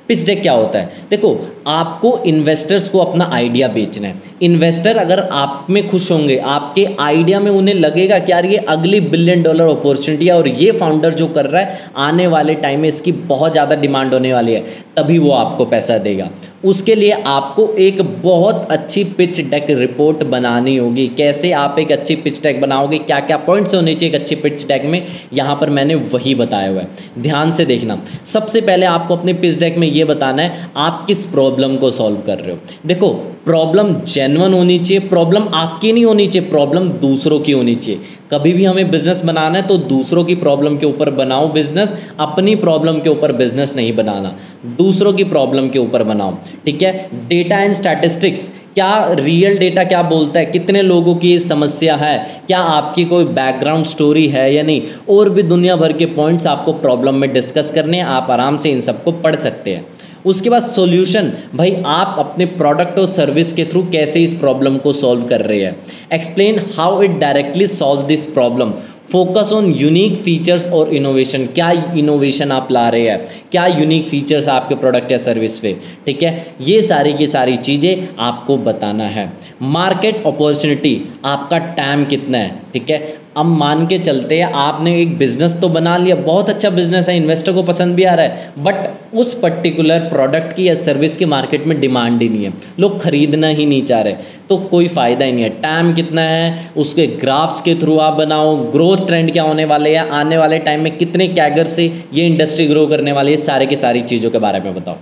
Pitch deck क्या होता है? देखो, आपको इन्वेस्टर्स को अपना आइडिया बेचना है। इन्वेस्टर अगर आप में खुश होंगे, आपके आइडिया में उन्हें लगेगा कि यार ये अगली $1 बिलियन अपॉर्चुनिटी है और ये फाउंडर जो कर रहा है आने वाले टाइम में इसकी बहुत ज़्यादा डिमांड होने वाली है, तभी वो आपको पैसा देगा। उसके लिए आपको एक बहुत अच्छी पिच डेक रिपोर्ट बनानी होगी। कैसे आप एक अच्छी पिच डेक बनाओगे, क्या क्या पॉइंट्स होने चाहिए एक अच्छी पिच डेक में, यहाँ पर मैंने वही बताया हुआ है। ध्यान से देखना। सबसे पहले आपको अपनी पिच डेक में ये बताना है आप किस प्रॉब्लम को सॉल्व कर रहे हो। देखो, प्रॉब्लम जेन्युइन होनी चाहिए, प्रॉब्लम आपकी नहीं होनी चाहिए, प्रॉब्लम दूसरों की होनी चाहिए। कभी भी हमें बिजनेस बनाना है तो दूसरों की प्रॉब्लम के ऊपर बनाओ बिजनेस, अपनी प्रॉब्लम के ऊपर बिजनेस नहीं बनाना, दूसरों की प्रॉब्लम के ऊपर बनाओ। ठीक है। डेटा एंड स्टैटिस्टिक्स, क्या रियल डेटा क्या बोलता है, कितने लोगों की समस्या है, क्या आपकी कोई बैकग्राउंड स्टोरी है या नहीं, और भी दुनिया भर के पॉइंट्स आपको प्रॉब्लम में डिस्कस करने हैं। आप आराम से इन सबको पढ़ सकते हैं। उसके बाद सॉल्यूशन, भाई आप अपने प्रोडक्ट और सर्विस के थ्रू कैसे इस प्रॉब्लम को सॉल्व कर रहे हैं। Explain how it directly solve this problem. Focus on unique features और इनोवेशन, क्या इनोवेशन आप ला रहे हैं, क्या यूनिक फीचर्स आपके प्रोडक्ट या सर्विस पे। ठीक है, ये सारी की सारी चीज़ें आपको बताना है। मार्केट अपॉर्चुनिटी, आपका टाइम कितना है। ठीक है, अब मान के चलते हैं आपने एक बिजनेस तो बना लिया, बहुत अच्छा बिजनेस है, इन्वेस्टर को पसंद भी आ रहा है, बट उस पर्टिकुलर प्रोडक्ट की या सर्विस की मार्केट में डिमांड ही नहीं है, लोग खरीदना ही नहीं चाह रहे, तो कोई फ़ायदा ही नहीं है। टाइम कितना है, उसके ग्राफ्स के थ्रू आप बनाओ। ग्रोथ ट्रेंड क्या होने वाले हैं, आने वाले टाइम में कितने कैगर से ये इंडस्ट्री ग्रो करने वाली है, सारे की सारी चीज़ों के बारे में बताओ।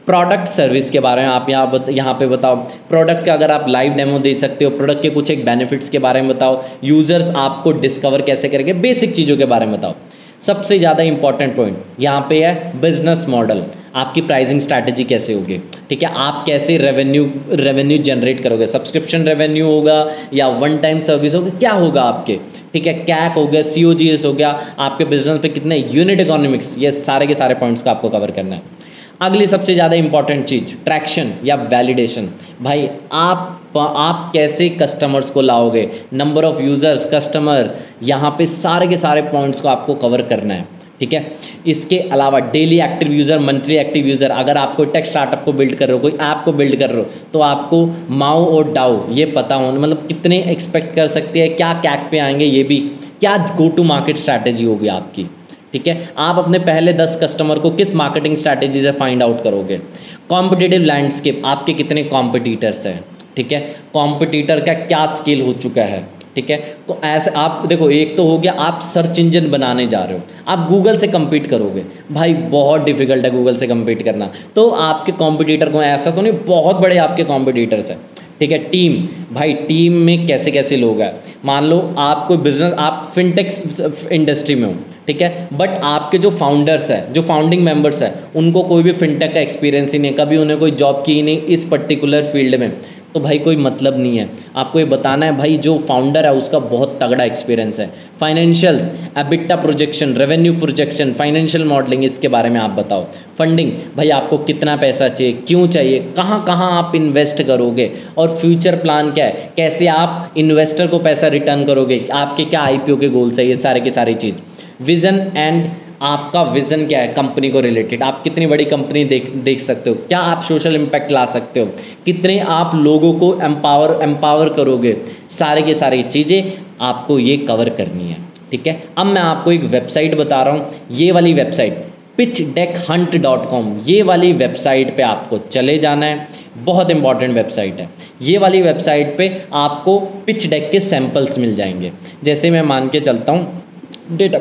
प्रोडक्ट सर्विस के बारे में आप यहाँ पे बताओ। प्रोडक्ट का अगर आप लाइव डेमो दे सकते हो, प्रोडक्ट के कुछ एक बेनिफिट्स के बारे में बताओ। यूज़र्स आपको डिस्कवर कैसे करेंगे, बेसिक चीज़ों के बारे में बताओ। सबसे ज़्यादा इंपॉर्टेंट पॉइंट यहाँ पे है बिजनेस मॉडल, आपकी प्राइसिंग स्ट्रैटेजी कैसे होगी। ठीक है, आप कैसे रेवेन्यू जनरेट करोगे, सब्सक्रिप्शन रेवेन्यू होगा या वन टाइम सर्विस होगा, क्या होगा आपके। ठीक है, कैक हो गया, COGS हो गया, आपके बिजनेस पे कितने यूनिट इकोनॉमिक्स, ये सारे के सारे पॉइंट्स का आपको कवर करना है। अगली सबसे ज़्यादा इंपॉर्टेंट चीज़ ट्रैक्शन या वैलिडेशन। भाई आप कैसे कस्टमर्स को लाओगे, नंबर ऑफ यूज़र्स, कस्टमर, यहाँ पे सारे के सारे पॉइंट्स को आपको कवर करना है। ठीक है, इसके अलावा daily active user, monthly active user, अगर आप कोई टेक स्टार्टअप को बिल्ड कर रहे हो, कोई ऐप को बिल्ड कर रहे हो, तो आपको माओ और डाओ ये पता होना, मतलब कितने एक्सपेक्ट कर सकते हैं, क्या कैक पे आएंगे, ये भी, क्या गो टू मार्केट स्ट्रैटेजी होगी आपकी। ठीक है, आप अपने पहले 10 कस्टमर को किस मार्केटिंग स्ट्रैटेजी से फाइंड आउट करोगे। कॉम्पिटिटिव लैंडस्केप, आपके कितने कॉम्पिटिटर्स हैं। ठीक है, कॉम्पिटिटर का क्या स्केल हो चुका है। ठीक है, तो ऐसे आप देखो, एक तो हो गया आप सर्च इंजन बनाने जा रहे हो, आप गूगल से compete करोगे, भाई बहुत डिफिकल्ट है गूगल से compete करना, तो आपके कॉम्पिटिटर को ऐसा तो नहीं, बहुत बड़े आपके कॉम्पिटिटर्स हैं। ठीक है, टीम, भाई टीम में कैसे कैसे लोग हैं। मान लो आप कोई बिजनेस, आप फिनटेक इंडस्ट्री में हो, ठीक है, बट आपके जो फाउंडर्स हैं, जो फाउंडिंग मेंबर्स हैं, उनको कोई भी फिनटेक का एक्सपीरियंस ही नहीं, कभी उन्हें कोई जॉब की ही नहीं इस पर्टिकुलर फील्ड में, तो भाई कोई मतलब नहीं है। आपको ये बताना है भाई जो फाउंडर है उसका बहुत तगड़ा एक्सपीरियंस है। Financials, EBITDA projection, revenue projection, financial modelling, इसके बारे में आप बताओ। फंडिंग, भाई आपको कितना पैसा चाहिए, क्यों चाहिए, कहाँ कहाँ आप इन्वेस्ट करोगे, और फ्यूचर प्लान क्या है, कैसे आप इन्वेस्टर को पैसा रिटर्न करोगे, आपके क्या IPO के गोल्स है, ये सारे की सारी चीज़। विज़न एंड, आपका विज़न क्या है कंपनी को रिलेटेड, आप कितनी बड़ी कंपनी देख सकते हो, क्या आप सोशल इम्पैक्ट ला सकते हो, कितने आप लोगों को एम्पावर करोगे, सारे के सारी चीज़ें आपको ये कवर करनी है। ठीक है, अब मैं आपको एक वेबसाइट बता रहा हूँ, ये वाली वेबसाइट pitchdeckhunt.com, ये वाली वेबसाइट पे आपको चले जाना है, बहुत इंपॉर्टेंट वेबसाइट है। ये वाली वेबसाइट पे आपको पिच डेक के सैंपल्स मिल जाएंगे। जैसे मैं मान के चलता हूँ डेटा,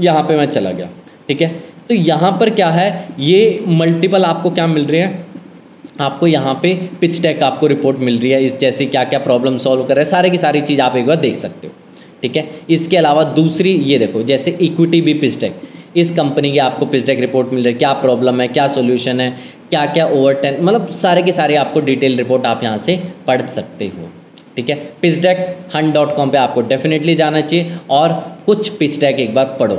यहाँ पे मैं चला गया। ठीक है, तो यहाँ पर क्या है, ये मल्टीपल आपको क्या मिल रही है, आपको यहाँ पे पिच डेक आपको रिपोर्ट मिल रही है, इस जैसे क्या क्या प्रॉब्लम सॉल्व कर रहे हैं, सारे की सारी चीज़ आप एक बार देख सकते हो। ठीक है, इसके अलावा दूसरी ये देखो, जैसे इक्विटी भी पिच डेक, इस कंपनी की आपको पिच डेक रिपोर्ट मिल रही है, क्या प्रॉब्लम है, क्या सोल्यूशन है, क्या क्या ओवर 10, मतलब सारे के सारे आपको डिटेल रिपोर्ट आप यहाँ से पढ़ सकते हो। ठीक है, pitchdeckhunt.com पे आपको डेफिनेटली जाना चाहिए और कुछ पिच डेक एक बार पढ़ो।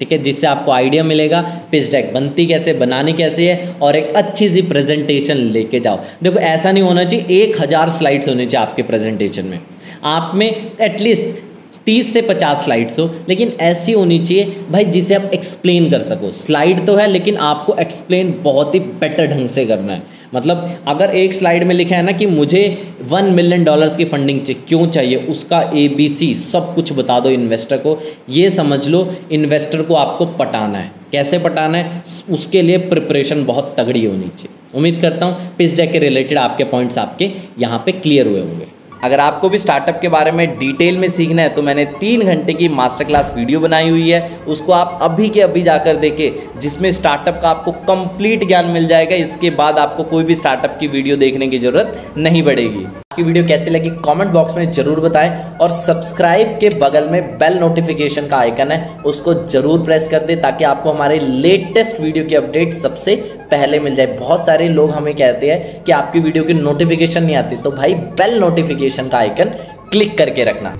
ठीक है, जिससे आपको आइडिया मिलेगा पिच डेक बनती कैसे, बनानी कैसे है, और एक अच्छी सी प्रेजेंटेशन लेके जाओ। देखो ऐसा नहीं होना चाहिए 1000 स्लाइड्स होने चाहिए आपके प्रेजेंटेशन में, आप में एटलीस्ट 30 से 50 स्लाइड्स हो, लेकिन ऐसी होनी चाहिए भाई जिसे आप एक्सप्लेन कर सको। स्लाइड तो है लेकिन आपको एक्सप्लेन बहुत ही बेटर ढंग से करना है। मतलब अगर एक स्लाइड में लिखा है ना कि मुझे $1 मिलियन की फंडिंग चाहिए, क्यों चाहिए, उसका ABC सब कुछ बता दो इन्वेस्टर को। ये समझ लो इन्वेस्टर को आपको पटाना है। कैसे पटाना है, उसके लिए प्रिपरेशन बहुत तगड़ी होनी चाहिए। उम्मीद करता हूँ पिच डेक के रिलेटेड आपके पॉइंट्स आपके यहाँ पे क्लियर हुए होंगे। अगर आपको भी स्टार्टअप के बारे में डिटेल में सीखना है तो मैंने 3 घंटे की मास्टर क्लास वीडियो बनाई हुई है, उसको आप अभी के अभी जाकर देखें, जिसमें स्टार्टअप का आपको कंप्लीट ज्ञान मिल जाएगा। इसके बाद आपको कोई भी स्टार्टअप की वीडियो देखने की जरूरत नहीं पड़ेगी। आपकी वीडियो कैसी लगी कमेंट बॉक्स में जरूर बताएं, और सब्सक्राइब के बगल में बेल नोटिफिकेशन का आइकन है, उसको जरूर प्रेस कर दें ताकि आपको हमारे लेटेस्ट वीडियो की अपडेट सबसे पहले मिल जाए। बहुत सारे लोग हमें कहते हैं कि आपकी वीडियो की नोटिफिकेशन नहीं आती, तो भाई बेल नोटिफिकेशन का आइकन क्लिक करके रखना।